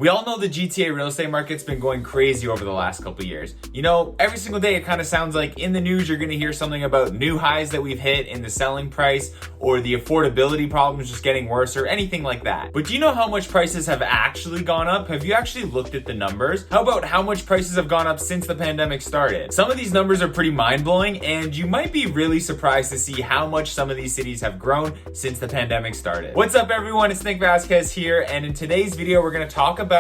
We all know the GTA real estate market's been going crazy over the last couple years. You know, every single day it kind of sounds like in the news you're going to hear something about new highs that we've hit in the selling price or the affordability problems just getting worse or anything like that. But do you know how much prices have actually gone up? Have you actually looked at the numbers? How about how much prices have gone up since the pandemic started? Some of these numbers are pretty mind-blowing, and you might be really surprised to see how much some of these cities have grown since the pandemic started. What's up everyone, it's Nick Vasquez here, and in today's video we're going to talk about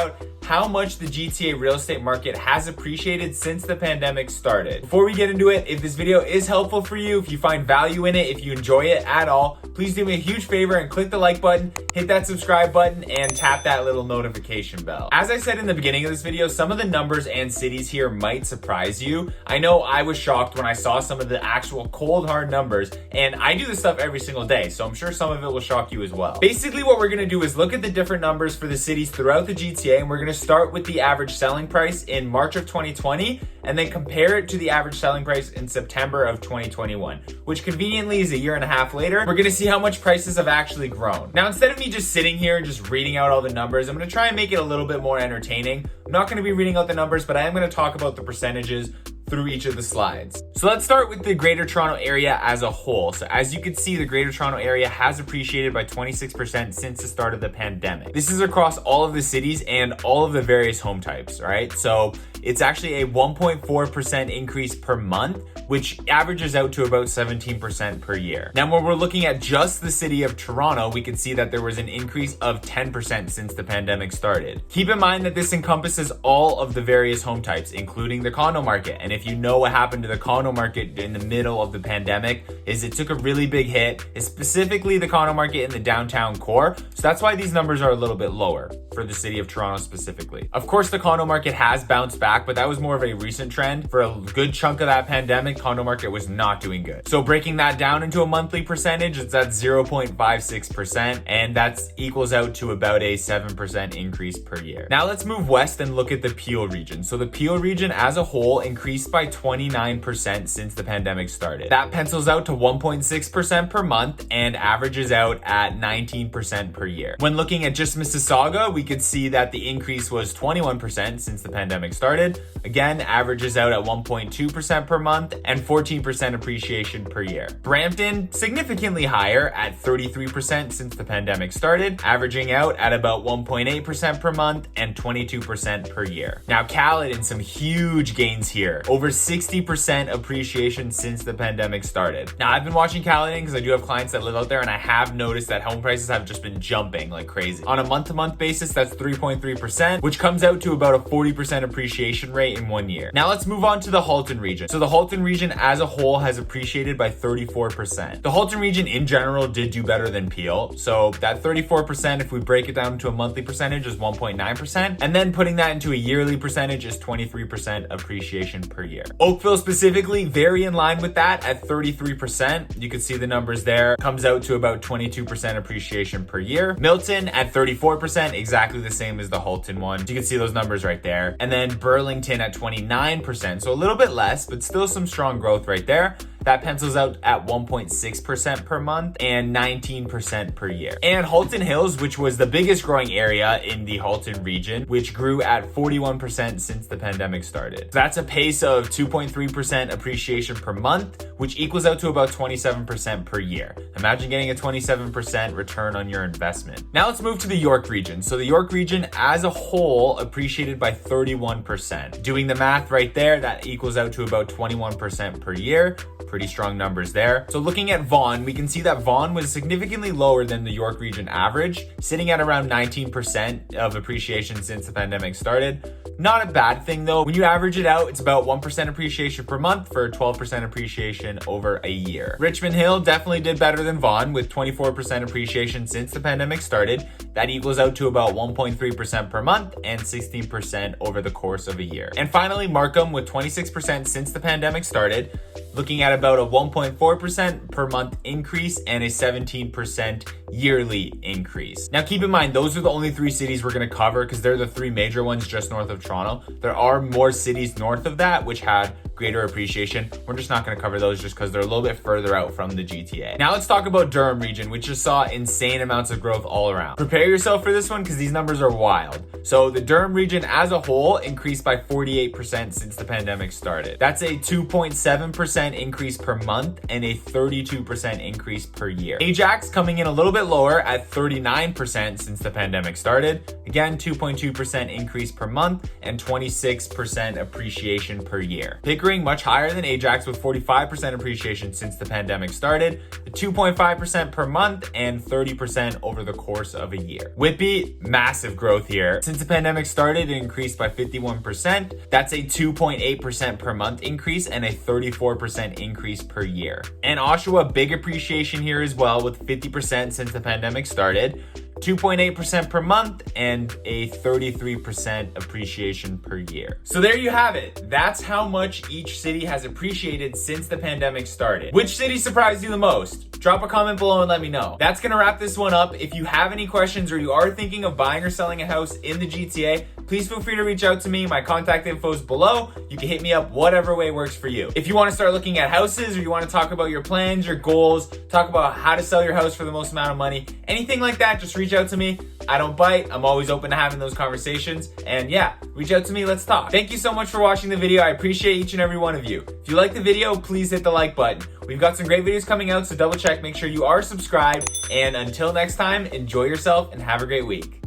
how much the GTA real estate market has appreciated since the pandemic started. Before we get into it, if this video is helpful for you, if you find value in it, if you enjoy it at all, please do me a huge favor and click the like button, hit that subscribe button, and tap that little notification bell. As I said in the beginning of this video, some of the numbers and cities here might surprise you. I know I was shocked when I saw some of the actual cold hard numbers, and I do this stuff every single day, so I'm sure some of it will shock you as well. Basically what we're gonna do is look at the different numbers for the cities throughout the GTA, and we're gonna start with the average selling price in March of 2020 and then compare it to the average selling price in September of 2021, which conveniently is a year and a half later. We're gonna see how much prices have actually grown. Now, instead of me just sitting here and just reading out all the numbers, I'm gonna try and make it a little bit more entertaining. I'm not gonna be reading out the numbers, but I am gonna talk about the percentages through each of the slides. So let's start with the Greater Toronto Area as a whole. So as you can see, the Greater Toronto Area has appreciated by 26% since the start of the pandemic. This is across all of the cities and all of the various home types, right? So it's actually a 1.4% increase per month, which averages out to about 17% per year. Now, when we're looking at just the city of Toronto, we can see that there was an increase of 10% since the pandemic started. Keep in mind that this encompasses all of the various home types, including the condo market. And if you know what happened to the condo market in the middle of the pandemic, is it took a really big hit, specifically the condo market in the downtown core. So that's why these numbers are a little bit lower for the city of Toronto specifically. Of course, the condo market has bounced back, but that was more of a recent trend. For a good chunk of that pandemic, condo market was not doing good. So breaking that down into a monthly percentage, it's at 0.56%, and that equals out to about a 7% increase per year. Now let's move west and look at the Peel region. So the Peel region as a whole increased by 29% since the pandemic started. That pencils out to 1.6% per month and averages out at 19% per year. When looking at just Mississauga, we could see that the increase was 21% since the pandemic started. Again, averages out at 1.2% per month and 14% appreciation per year. Brampton, significantly higher at 33% since the pandemic started, averaging out at about 1.8% per month and 22% per year. Now, Caledon, some huge gains here. Over 60% appreciation since the pandemic started. Now, I've been watching Caledon because I do have clients that live out there, and I have noticed that home prices have just been jumping like crazy. On a month-to-month basis, that's 3.3%, which comes out to about a 40% appreciation rate in 1 year. Now let's move on to the Halton region. So the Halton region as a whole has appreciated by 34%. The Halton region in general did do better than Peel. So that 34%, if we break it down to a monthly percentage, is 1.9%. And then putting that into a yearly percentage is 23% appreciation per year. Oakville specifically, very in line with that at 33%. You can see the numbers there. Comes out to about 22% appreciation per year. Milton at 34%, exactly the same as the Halton one. You can see those numbers right there. And then Burlington at 29%, so a little bit less, but still some strong growth right there. That pencils out at 1.6% per month and 19% per year. And Halton Hills, which was the biggest growing area in the Halton region, which grew at 41% since the pandemic started. That's a pace of 2.3% appreciation per month, which equals out to about 27% per year. Imagine getting a 27% return on your investment. Now let's move to the York region. So the York region as a whole appreciated by 31%. Doing the math right there, that equals out to about 21% per year. Pretty strong numbers there. So looking at Vaughan, we can see that Vaughan was significantly lower than the York region average, sitting at around 19% of appreciation since the pandemic started. Not a bad thing though. When you average it out, it's about 1% appreciation per month for 12% appreciation over a year. Richmond Hill definitely did better than Vaughan with 24% appreciation since the pandemic started. That equals out to about 1.3% per month and 16% over the course of a year. And finally, Markham with 26% since the pandemic started, looking at about a 1.4% per month increase and a 17% yearly increase. Now keep in mind, those are the only three cities we're going to cover because they're the three major ones just north of Toronto. There are more cities north of that which had greater appreciation. We're just not going to cover those just because they're a little bit further out from the GTA. Now let's talk about Durham region, which just saw insane amounts of growth all around. Prepare yourself for this one because these numbers are wild. So the Durham region as a whole increased by 48% since the pandemic started. That's a 2.7% increase per month and a 32% increase per year. Ajax coming in a little bit lower at 39% since the pandemic started. Again, 2.2% increase per month and 26% appreciation per year. Pickering much higher than Ajax with 45% appreciation since the pandemic started, 2.5% per month and 30% over the course of a year. Whitby, massive growth here. Since the pandemic started, it increased by 51%. That's a 2.8% per month increase and a 34% increase per year. And Oshawa, big appreciation here as well with 50% since the pandemic started. 2.8% per month and a 33% appreciation per year. So there you have it. That's how much each city has appreciated since the pandemic started. Which city surprised you the most? Drop a comment below and let me know. That's gonna wrap this one up. If you have any questions or you are thinking of buying or selling a house in the GTA, please feel free to reach out to me. My contact info is below. You can hit me up whatever way works for you. If you want to start looking at houses or you want to talk about your plans, your goals, talk about how to sell your house for the most amount of money, anything like that, just reach out to me. I don't bite. I'm always open to having those conversations. And yeah, reach out to me. Let's talk. Thank you so much for watching the video. I appreciate each and every one of you. If you like the video, please hit the like button. We've got some great videos coming out, so double check, make sure you are subscribed. And until next time, enjoy yourself and have a great week.